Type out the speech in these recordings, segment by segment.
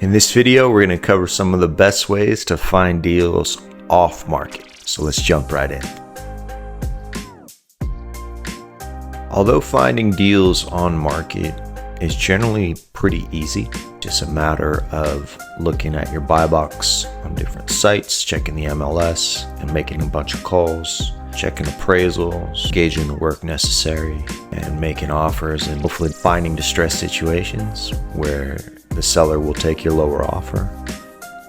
In this video, we're going to cover some of the best ways to find deals off market. So let's jump right in. Although finding deals on market is generally pretty easy, just a matter of looking at your buy box on different sites, checking the MLS and making a bunch of calls, checking appraisals, gauging the work necessary, and making offers, and hopefully finding distressed situations where the seller will take your lower offer.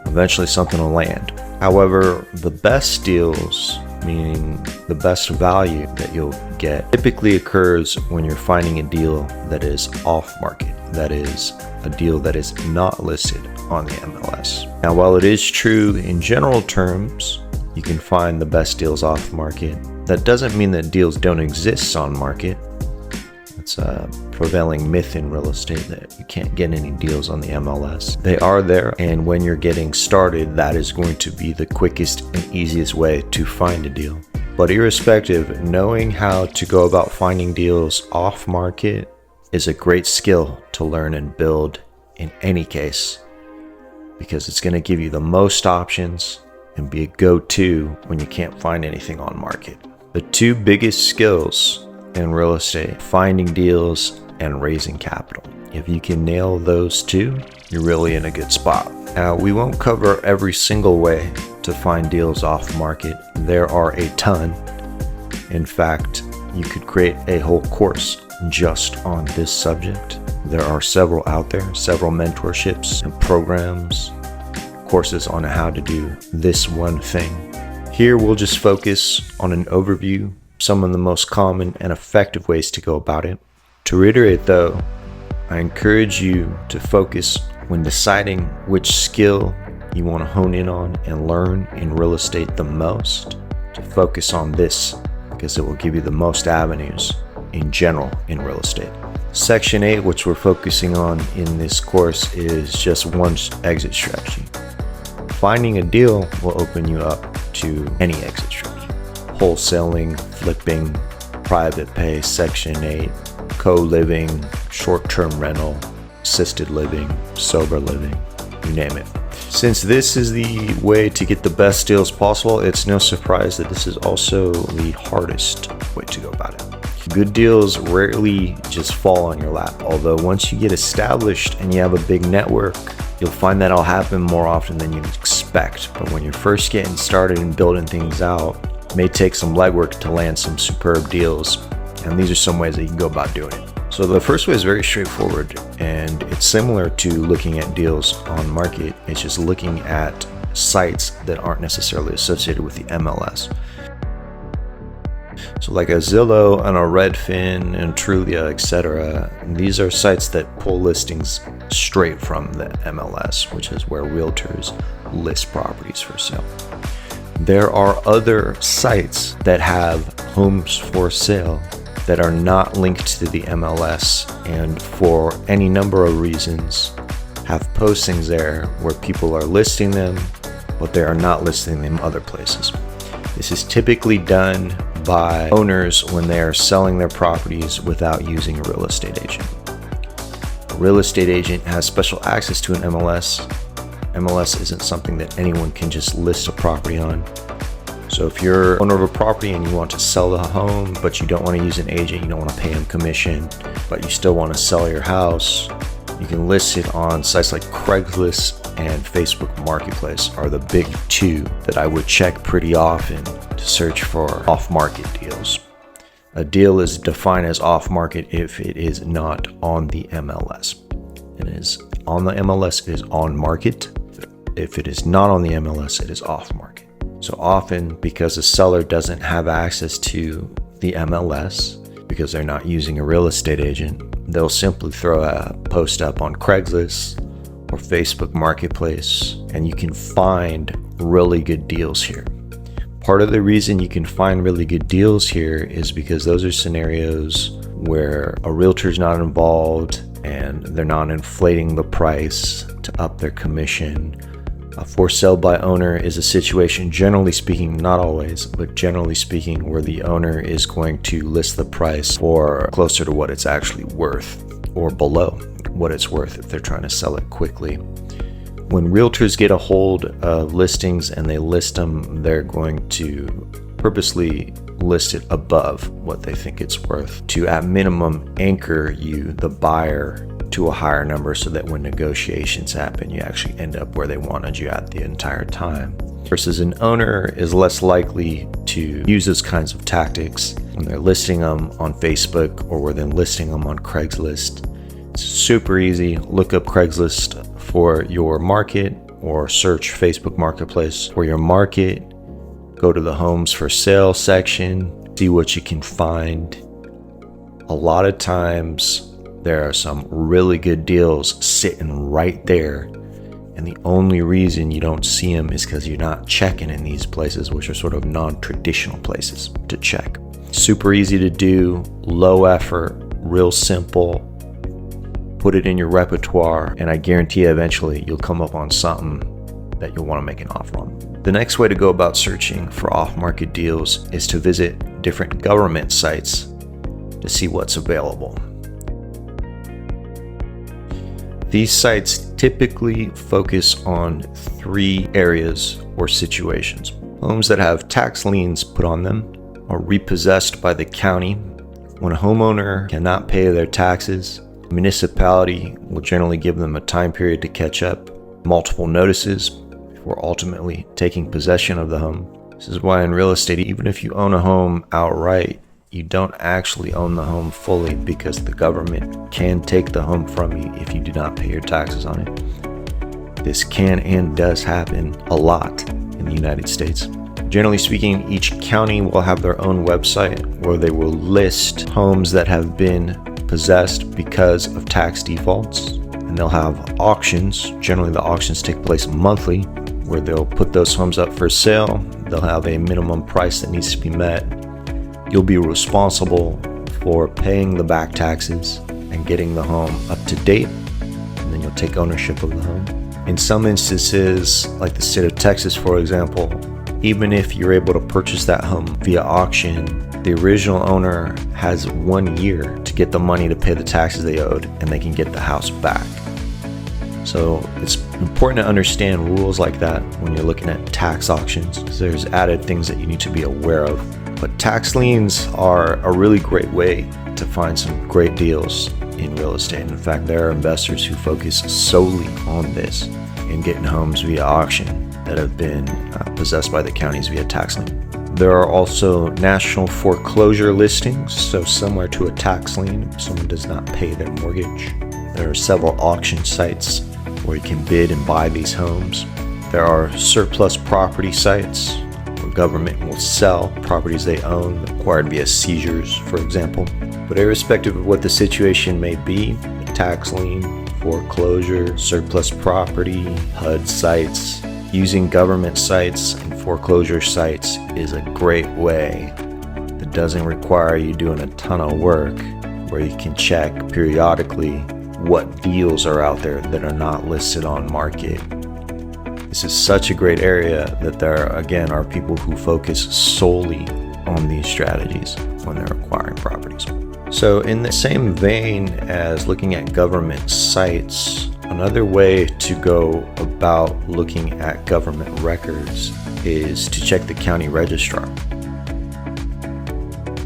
Eventually something will land. However, the best deals, meaning the best value that you'll get, typically occurs when you're finding a deal that is off market. That is a deal that is not listed on the MLS. Now, while it is true in general terms, you can find the best deals off market, that doesn't mean that deals don't exist on market. It's a prevailing myth in real estate that you can't get any deals on the MLS. They are there, and when you're getting started, that is going to be the quickest and easiest way to find a deal. But irrespective, knowing how to go about finding deals off market is a great skill to learn and build in any case, because it's going to give you the most options and be a go-to when you can't find anything on market. The two biggest skills in real estate: finding deals and raising capital. If you can nail those two, you're really in a good spot. Now, we won't cover every single way to find deals off market. There are a ton. In fact, you could create a whole course just on this subject. There are several out there, several mentorships and programs, courses on how to do this one thing. Here we'll just focus on an overview, some of the most common and effective ways to go about it. To reiterate though, I encourage you to focus when deciding which skill you want to hone in on and learn in real estate the most, to focus on this, because it will give you the most avenues in general in real estate. Section 8, which we're focusing on in this course, is just one exit strategy. Finding a deal will open you up to any exit strategy: wholesaling, flipping, private pay, Section 8, co-living, short-term rental, assisted living, sober living, you name it. Since this is the way to get the best deals possible, it's no surprise that this is also the hardest way to go about it. Good deals rarely just fall on your lap, although once you get established and you have a big network, you'll find that'll happen more often than you expect. But when you're first getting started and building things out, it may take some legwork to land some superb deals, and these are some ways that you can go about doing it. So the first way is very straightforward, and it's similar to looking at deals on market. It's just looking at sites that aren't necessarily associated with the MLS. So like a Zillow and a Redfin and Trulia, etc. These are sites that pull listings straight from the MLS, which is where realtors list properties for sale. There are other sites that have homes for sale that are not linked to the MLS, and for any number of reasons have postings there where people are listing them, but they are not listing them other places. This is typically done by owners when they are selling their properties without using a real estate agent. A real estate agent has special access to an MLS. MLS isn't something that anyone can just list a property on. So if you're owner of a property and you want to sell the home, but you don't want to use an agent, you don't want to pay him commission, but you still want to sell your house, you can list it on sites like Craigslist and Facebook Marketplace are the big two that I would check pretty often to search for off-market deals. A deal is defined as off-market if it is not on the MLS. It is on the MLS, it is on market. If it is not on the MLS, it is off-market. So often, because the seller doesn't have access to the MLS, because they're not using a real estate agent, they'll simply throw a post up on Craigslist or Facebook Marketplace, and you can find really good deals here. Part of the reason you can find really good deals here is because those are scenarios where a realtor's not involved and they're not inflating the price to up their commission. A for sale by owner is a situation, generally speaking, not always, but generally speaking, where the owner is going to list the price for closer to what it's actually worth or below what it's worth if they're trying to sell it quickly. When realtors get a hold of listings and they list them, they're going to purposely list it above what they think it's worth to, at minimum, anchor you, the buyer, to a higher number so that when negotiations happen, you actually end up where they wanted you at the entire time. Versus an owner is less likely to use those kinds of tactics when they're listing them on Facebook or where they're listing them on Craigslist. It's super easy. Look up Craigslist for your market or search Facebook Marketplace for your market. Go to the homes for sale section, see what you can find. A lot of times there are some really good deals sitting right there. And the only reason you don't see them is because you're not checking in these places, which are sort of non-traditional places to check. Super easy to do, low effort, real simple. Put it in your repertoire, and I guarantee eventually you'll come up on something that you'll want to make an offer on. The next way to go about searching for off-market deals is to visit different government sites to see what's available. These sites typically focus on 3 areas or situations. Homes that have tax liens put on them or repossessed by the county. When a homeowner cannot pay their taxes, the municipality will generally give them a time period to catch up, multiple notices before ultimately taking possession of the home. This is why in real estate, even if you own a home outright, you don't actually own the home fully because the government can take the home from you if you do not pay your taxes on it. This can and does happen a lot in the United States. Generally speaking, each county will have their own website where they will list homes that have been possessed because of tax defaults, and they'll have auctions. Generally, the auctions take place monthly where they'll put those homes up for sale. They'll have a minimum price that needs to be met. You'll be responsible for paying the back taxes and getting the home up to date, and then you'll take ownership of the home. In some instances, like the state of Texas, for example, even if you're able to purchase that home via auction, the original owner has 1 year to get the money to pay the taxes they owed, and they can get the house back. So it's important to understand rules like that when you're looking at tax auctions, because there's added things that you need to be aware of. But tax liens are a really great way to find some great deals in real estate. In fact, there are investors who focus solely on this and getting homes via auction that have been possessed by the counties via tax lien. There are also national foreclosure listings, so similar to a tax lien if someone does not pay their mortgage. There are several auction sites where you can bid and buy these homes. There are surplus property sites where government will sell properties they own acquired via seizures, for example. But irrespective of what the situation may be, tax lien, foreclosure, surplus property, HUD sites, using government sites and foreclosure sites is a great way that doesn't require you doing a ton of work, where you can check periodically what deals are out there that are not listed on market. This is such a great area that there, again, are people who focus solely on these strategies when they're acquiring properties. So in the same vein as looking at government sites, another way to go about looking at government records is to check the county registrar.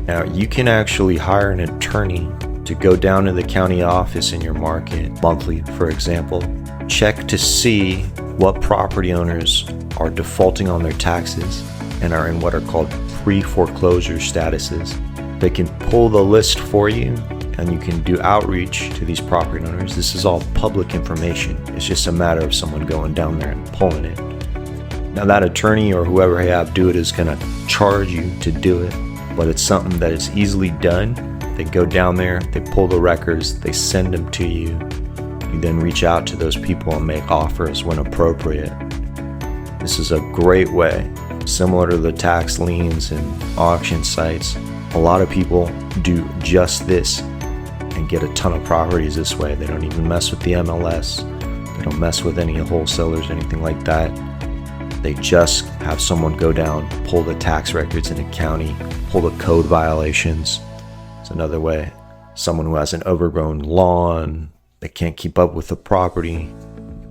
Now, you can actually hire an attorney to go down to the county office in your market monthly, for example, check to see what property owners are defaulting on their taxes and are in what are called pre-foreclosure statuses. They can pull the list for you, and you can do outreach to these property owners. This is all public information. It's just a matter of someone going down there and pulling it. Now, that attorney or whoever you have do it is going to charge you to do it, but it's something that is easily done. They go down there, they pull the records, they send them to you. You then reach out to those people and make offers when appropriate. This is a great way, similar to the tax liens and auction sites. A lot of people do just this and get a ton of properties this way. They don't even mess with the MLS. They don't mess with any wholesalers, anything like that. They just have someone go down, pull the tax records in the county, pull the code violations. It's another way. Someone who has an overgrown lawn, they can't keep up with the property,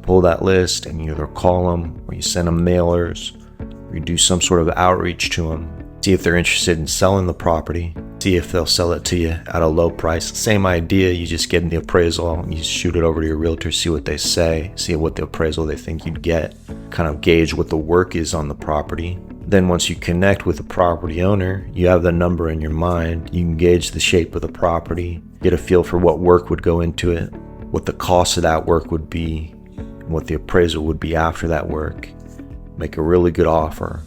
pull that list and you either call them or you send them mailers or you do some sort of outreach to them. See if they're interested in selling the property. See if they'll sell it to you at a low price. Same idea, you just get the appraisal, you shoot it over to your realtor, see what they say, see what the appraisal they think you'd get, kind of gauge what the work is on the property. Then once you connect with the property owner, you have the number in your mind, you can gauge the shape of the property, get a feel for what work would go into it, what the cost of that work would be, what the appraisal would be after that work. Make a really good offer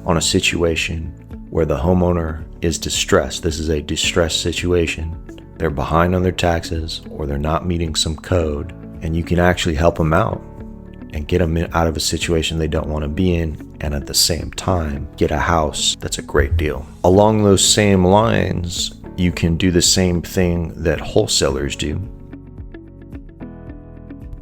on a situation where the homeowner is distressed. This is a distressed situation. They're behind on their taxes or they're not meeting some code, and you can actually help them out and get them out of a situation they don't want to be in, and at the same time get a house that's a great deal. Along those same lines, you can do the same thing that wholesalers do.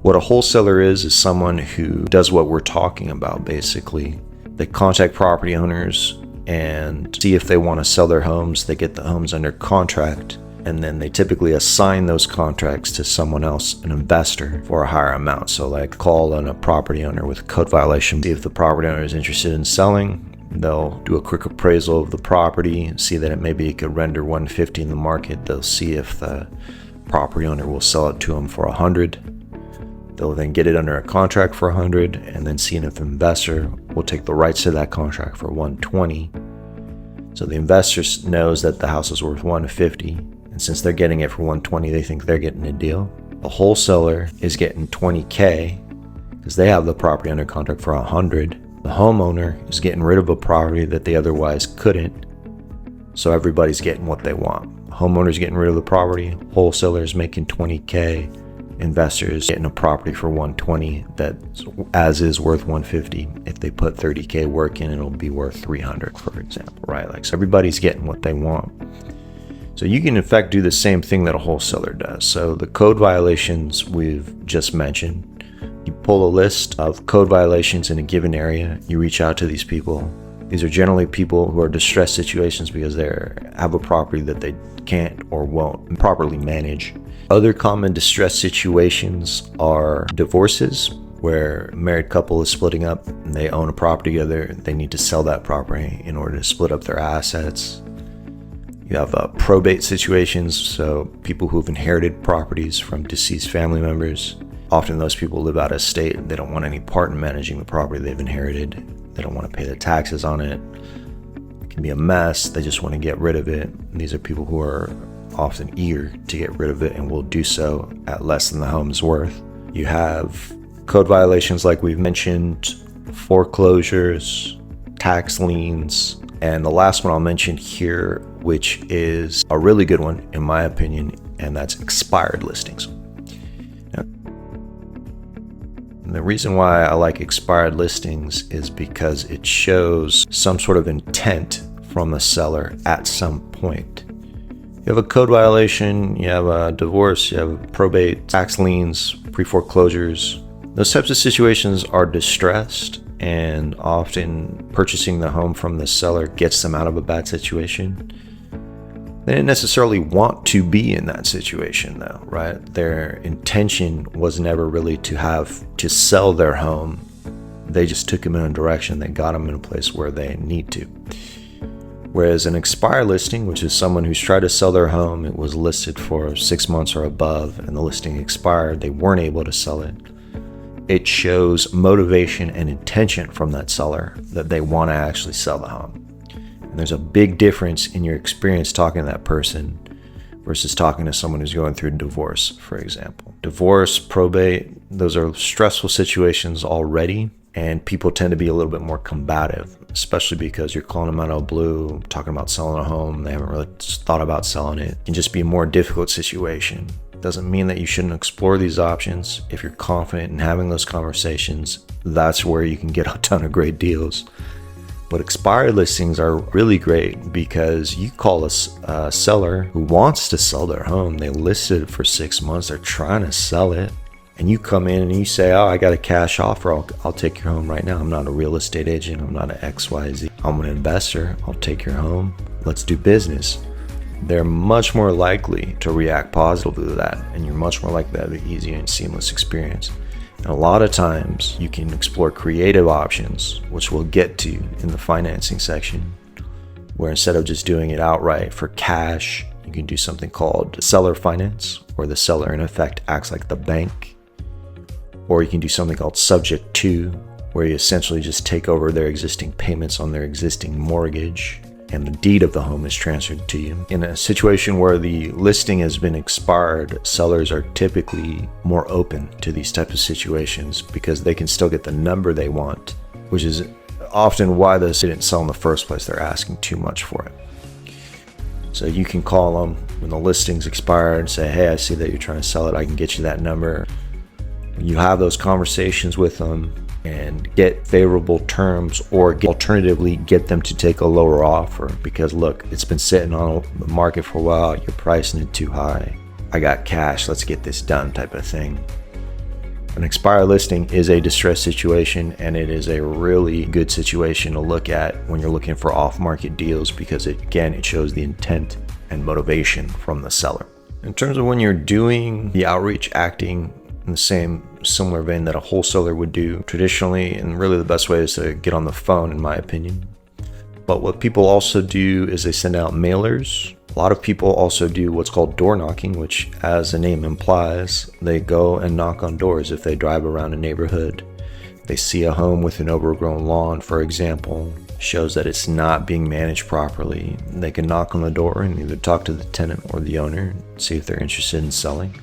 What a wholesaler is someone who does what we're talking about basically. They contact property owners and see if they want to sell their homes. They get the homes under contract, and then they typically assign those contracts to someone else, an investor, for a higher amount. So like call on a property owner with a code violation, see if the property owner is interested in selling. They'll do a quick appraisal of the property, see that maybe it could render $150 in the market. They'll see if the property owner will sell it to them for $100. They'll then get it under a contract for $100, and then see if the investor will take the rights to that contract for $120. So the investor knows that the house is worth $150, and since they're getting it for $120, they think they're getting a deal. The wholesaler is getting $20K because they have the property under contract for $100. The homeowner is getting rid of a property that they otherwise couldn't. So everybody's getting what they want. The homeowner's getting rid of the property, wholesaler's making $20K. Investors getting a property for $120 that as is worth $150. If they put $30K work in, it'll be worth $300, for example, right? Like, so everybody's getting what they want. So you can in fact do the same thing that a wholesaler does. So the code violations we've just mentioned, you pull a list of code violations in a given area, you reach out to these people. These are generally people who are distressed situations because they have a property that they can't or won't properly manage. Other common distress situations are divorces, where a married couple is splitting up and they own a property together. They need to sell that property in order to split up their assets. You have probate situations, so people who've inherited properties from deceased family members. Often those people live out of state. They don't want any part in managing the property they've inherited. They don't want to pay the taxes on it. It can be a mess. They just want to get rid of it. And these are people who are often eager to get rid of it and will do so at less than the home's worth. You have code violations like we've mentioned, foreclosures, tax liens, and the last one I'll mention here, which is a really good one in my opinion, and that's expired listings. Now, and the reason why I like expired listings is because it shows some sort of intent from the seller at some point. You have a code violation, you have a divorce, you have probate, tax liens, pre-foreclosures. Those types of situations are distressed, and often purchasing the home from the seller gets them out of a bad situation. They didn't necessarily want to be in that situation though, right? Their intention was never really to sell their home. They just took them in a direction that got them in a place where they need to. Whereas an expired listing, which is someone who's tried to sell their home, it was listed for 6 months or above, and the listing expired, they weren't able to sell it. It shows motivation and intention from that seller that they want to actually sell the home. And there's a big difference in your experience talking to that person versus talking to someone who's going through divorce, for example. Divorce, probate, those are stressful situations already. And people tend to be a little bit more combative, especially because you're calling them out of the blue, talking about selling a home. They haven't really thought about selling it. It can just be a more difficult situation. Doesn't mean that you shouldn't explore these options. If you're confident in having those conversations, that's where you can get a ton of great deals. But expired listings are really great because you call a seller who wants to sell their home. They listed it for 6 months. They're trying to sell it. And you come in and you say, oh, I got a cash offer. I'll take your home right now. I'm not a real estate agent. I'm not an XYZ. I'm an investor. I'll take your home. Let's do business. They're much more likely to react positively to that. And you're much more likely to have an easy and seamless experience. And a lot of times you can explore creative options, which we'll get to in the financing section, where instead of just doing it outright for cash, you can do something called seller finance, where the seller in effect acts like the bank. Or you can do something called subject to, where you essentially just take over their existing payments on their existing mortgage and the deed of the home is transferred to you. In a situation where the listing has been expired, sellers are typically more open to these types of situations because they can still get the number they want, which is often why they didn't sell in the first place. They're asking too much for it. So you can call them when the listing's expired and say, hey, I see that you're trying to sell it. I can get you that number. You have those conversations with them and get favorable terms, or alternatively get them to take a lower offer because look, it's been sitting on the market for a while, you're pricing it too high, I got cash, let's get this done type of thing. An expired listing is a distressed situation, and it is a really good situation to look at when you're looking for off-market deals because it shows the intent and motivation from the seller. In terms of when you're doing the outreach, acting in the similar vein that a wholesaler would do traditionally, and really the best way is to get on the phone, in my opinion. But what people also do is they send out mailers. A lot of people also do what's called door knocking, which, as the name implies, they go and knock on doors. If they drive around a neighborhood, they see a home with an overgrown lawn, for example, shows that it's not being managed properly, they can knock on the door and either talk to the tenant or the owner and see if they're interested in selling.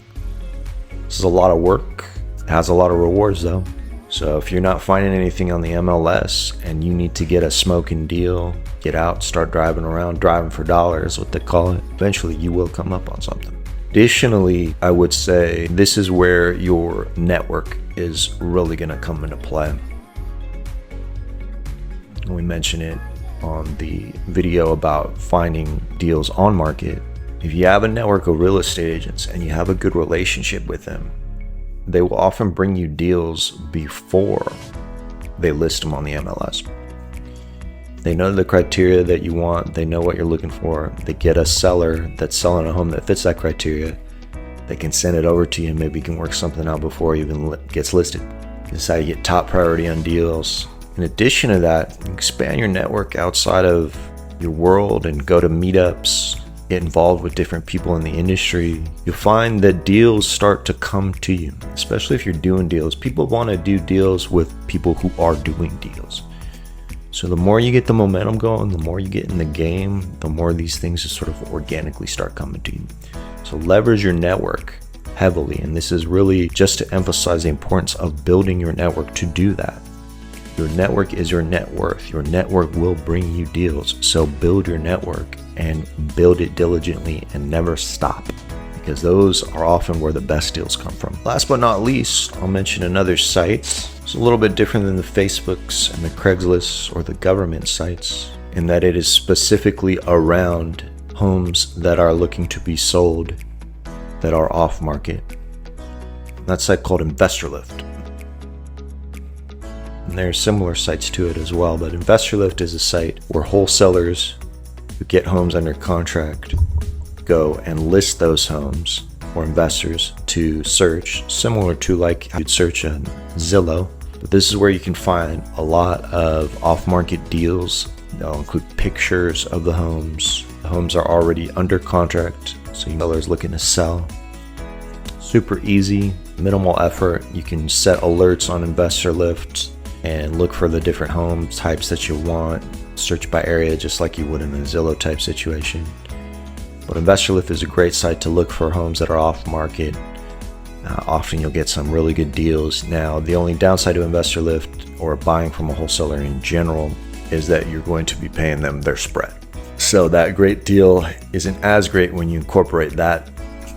This is a lot of work. It has a lot of rewards though. So if you're not finding anything on the MLS and you need to get a smoking deal, get out, start driving around, driving for dollars, what they call it, eventually you will come up on something. Additionally, I would say this is where your network is really going to come into play. We mentioned it on the video about finding deals on market. If you have a network of real estate agents and you have a good relationship with them, they will often bring you deals before they list them on the MLS. They know the criteria that you want. They know what you're looking for. They get a seller that's selling a home that fits that criteria. They can send it over to you and maybe you can work something out before it even gets listed. This is how you get top priority on deals. In addition to that, expand your network outside of your world and go to meetups, get involved with different people in the industry. You'll find that deals start to come to you, especially if you're doing deals. People want to do deals with people who are doing deals. So the more you get the momentum going, the more you get in the game, the more these things just sort of organically start coming to you. So leverage your network heavily. And this is really just to emphasize the importance of building your network to do that. Your network is your net worth. Your network will bring you deals. So build your network and build it diligently and never stop, because those are often where the best deals come from. Last but not least, I'll mention another site. It's a little bit different than the Facebooks and the Craigslist or the government sites in that it is specifically around homes that are looking to be sold that are off market. That site called InvestorLift. And there are similar sites to it as well, but InvestorLift is a site where wholesalers who get homes under contract go and list those homes for investors to search, similar to like you'd search on Zillow. But this is where you can find a lot of off-market deals. They'll include pictures of the homes. The homes are already under contract, so sellers looking to sell. Super easy, minimal effort. You can set alerts on InvestorLift and look for the different home types that you want. Search by area just like you would in a Zillow type situation. But InvestorLift is a great site to look for homes that are off market. Often you'll get some really good deals. Now, the only downside to InvestorLift or buying from a wholesaler in general is that you're going to be paying them their spread. So that great deal isn't as great when you incorporate that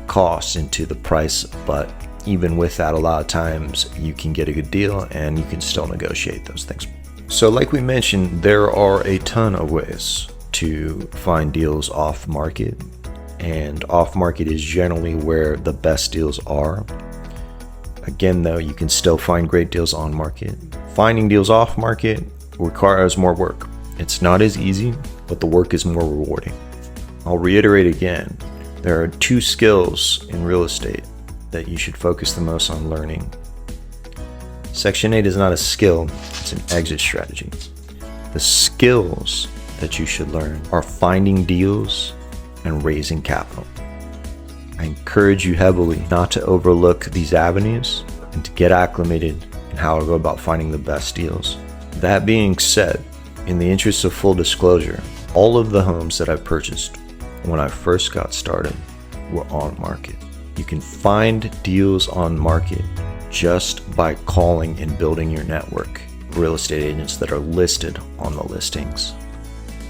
cost into the price, but even with that, a lot of times you can get a good deal and you can still negotiate those things. So like we mentioned, there are a ton of ways to find deals off market, and off market is generally where the best deals are. Again though, you can still find great deals on market. Finding deals off market requires more work. It's not as easy, but the work is more rewarding. I'll reiterate again, there are two skills in real estate that you should focus the most on learning. Section 8 is not a skill, it's an exit strategy. The skills that you should learn are finding deals and raising capital. I encourage you heavily not to overlook these avenues and to get acclimated in how to go about finding the best deals. That being said, in the interest of full disclosure, all of the homes that I purchased when I first got started were on market. You can find deals on market just by calling and building your network of real estate agents that are listed on the listings.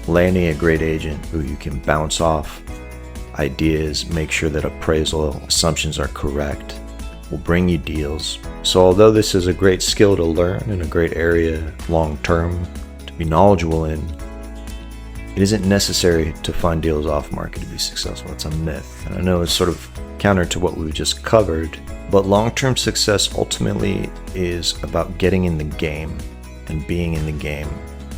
Landing a great agent who you can bounce off ideas, make sure that appraisal assumptions are correct, will bring you deals. So although this is a great skill to learn and a great area long term to be knowledgeable in, it isn't necessary to find deals off market to be successful. It's a myth. And I know it's sort of counter to what we just covered, but long-term success ultimately is about getting in the game and being in the game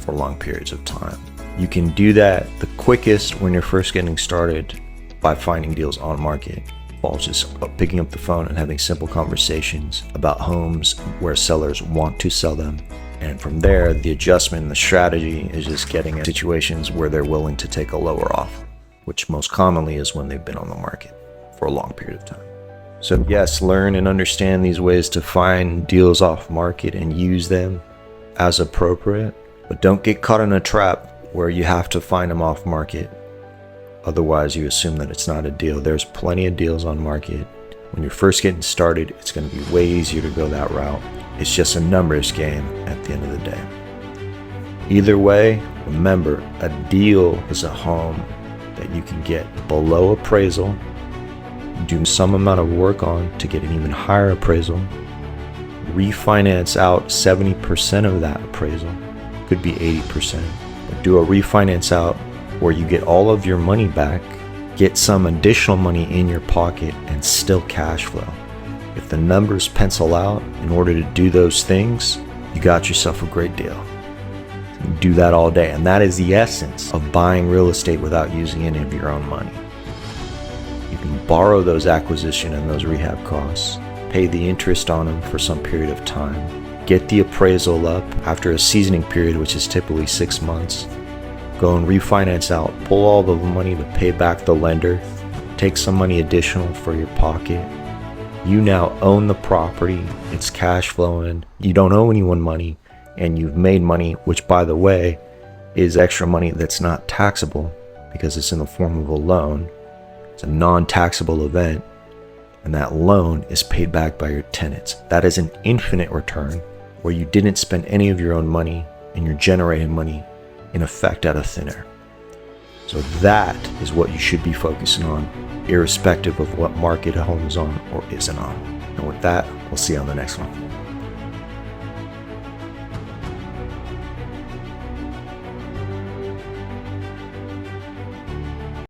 for long periods of time. You can do that the quickest when you're first getting started by finding deals on market, while just picking up the phone and having simple conversations about homes where sellers want to sell them. And from there, the adjustment and the strategy is just getting in situations where they're willing to take a lower offer, which most commonly is when they've been on the market for a long period of time. So yes, learn and understand these ways to find deals off market and use them as appropriate, but don't get caught in a trap where you have to find them off market. Otherwise, you assume that it's not a deal. There's plenty of deals on market. When you're first getting started, it's going to be way easier to go that route. It's just a numbers game at the end of the day. Either way, remember, a deal is a home that you can get below appraisal, do some amount of work on to get an even higher appraisal, refinance out 70% of that appraisal, could be 80%, but do a refinance out where you get all of your money back, get some additional money in your pocket, and still cash flow. If the numbers pencil out in order to do those things, you got yourself a great deal. Do that all day, and that is the essence of buying real estate without using any of your own money. You can borrow those acquisition and those rehab costs, pay the interest on them for some period of time, get the appraisal up after a seasoning period, which is typically 6 months, go and refinance out, pull all the money to pay back the lender, take some money additional for your pocket. You now own the property, it's cash flowing, you don't owe anyone money, and you've made money, which by the way is extra money that's not taxable because it's in the form of a loan. It's a non-taxable event, and that loan is paid back by your tenants. That is an infinite return where you didn't spend any of your own money and you're generating money in effect out of thin air. So that is what you should be focusing on, irrespective of what market a home is on or isn't on. And with that, we'll see you on the next one.